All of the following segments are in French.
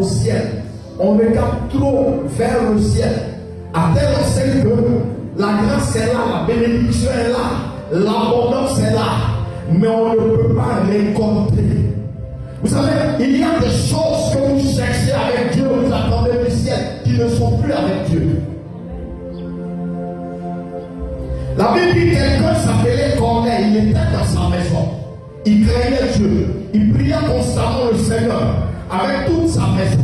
ciel, on regarde trop vers le ciel, à tel enseigne que la grâce est là, la bénédiction est là, l'abondance est là, mais on ne peut pas récolter. Vous savez, il y a des choses que vous cherchez avec Dieu, vous attendez du ciel, qui ne sont plus avec Dieu. La Bible dit que quelqu'un s'appelait Corneille, il était dans sa maison. Il craignait Dieu. Il priait constamment le Seigneur avec toute sa maison.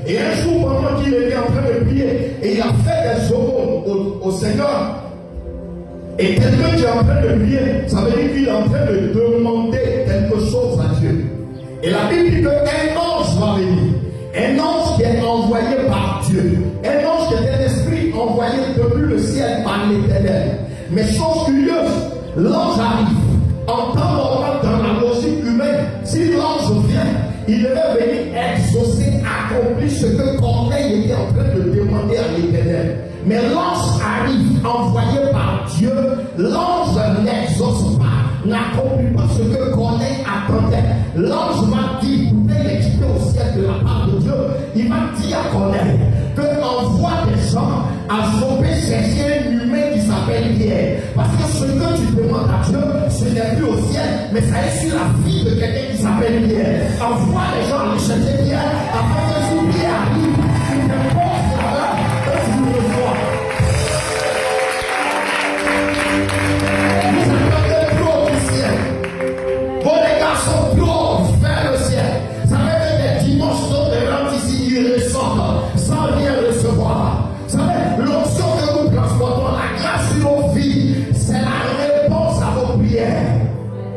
Et un jour, pendant qu'il était en train de prier, et il a fait des aumônes au Seigneur. Et quelqu'un qui est en train de prier, ça veut dire qu'il est en train de demander quelque chose à Dieu. Et la Bible dit qu'un ange va venir. Un ange qui est envoyé par Dieu. Un ange qui est un esprit envoyé depuis le ciel par l'Éternel. Mais chose curieuse, l'ange arrive. En temps normal, dans la logique humaine, si l'ange vient, il devait venir exaucer, accomplir ce que Corneille était en train de demander à l'Éternel. Mais l'ange arrive, envoyé par Dieu. L'ange n'exauce pas, n'accomplit pas ce que Corneille attendait. L'ange va dire, vous pouvez l'équiper au ciel de la part de Dieu. Il va dire à Corneille que envoie des gens à Joppé chercher un humain qui s'appelle Pierre. Parce que ce que tu demandes à Dieu, ce n'est plus au ciel, mais ça est sur la vie de quelqu'un qui s'appelle Pierre. Envoie les gens aller chercher Pierre afin que si Pierre arrive, il te pose la main et tu le reçois. Vous attendez trop du ciel. Vos regards sont trop vers le ciel. Ça fait que des dimanches sont des gens ici, ils ressortent sans rien recevoir. Vous savez, l'onction que nous transportons, la grâce sur nos vies, c'est la réponse à vos prières.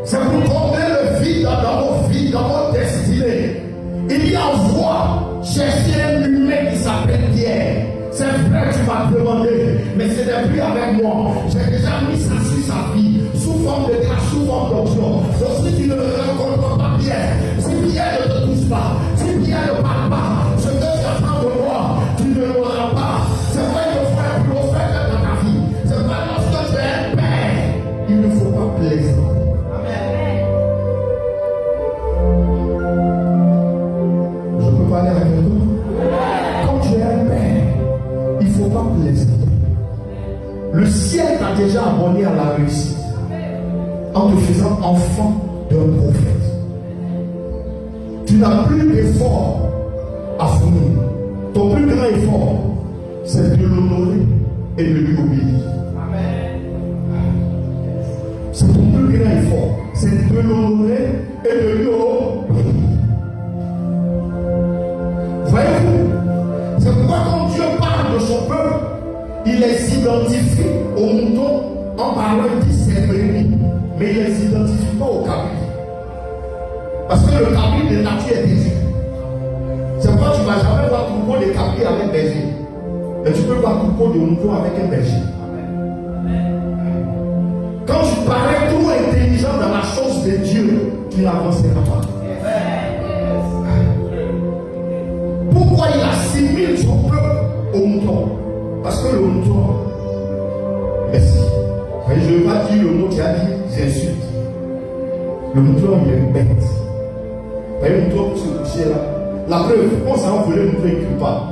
C'est pour combler le vide dans vos vies, dans vos destinées. Il y envoie chercher un humain qui s'appelle Pierre. C'est vrai, tu vas te demander, mais ce n'est plus avec moi. J'ai déjà mis ça sur sa vie, sous forme de grâce, sous forme d'onction. Donc si tu ne rencontres pas Pierre, si Pierre ne te touche pas, si Pierre ne parle pas, ce que tu attends de moi, tu ne l'auras pas. C'est vrai qu'il faut un prophète dans ta vie. C'est vrai lorsque tu es un père, il ne faut pas plaisanter. Je peux parler avec vous? Quand tu es un père, il ne faut pas plaisanter. Le ciel t'a déjà abonné à la réussite en te faisant enfant d'un prophète. Tu n'as plus d'effort à fournir. Ton plus grand effort, c'est de l'honorer et de lui obéir. C'est ton plus grand effort, c'est de l'honorer et de lui obéir. Voyez-vous, c'est pourquoi quand Dieu parle de son peuple, il les identifie aux moutons en parlant de ses brebis, mais il ne les identifie pas au cabri. Parce que le cabri de nature est déçu. C'est pourquoi tu ne vas jamais voir troupeau de cabri avec berger. Mais tu peux voir troupeau de mouton avec un berger. Quand tu parais trop intelligent dans la chose de Dieu, tu n'avanceras pas. Pourquoi il assimile son peuple au mouton? Parce que le mouton, merci. Mais je ne vais pas dire le mot qui a dit, j'insulte. Le mouton, il est une bête. Vous voyez, le mouton pour se coucher là. La preuve, on s'en voulait, le mouton, il ne crie pas.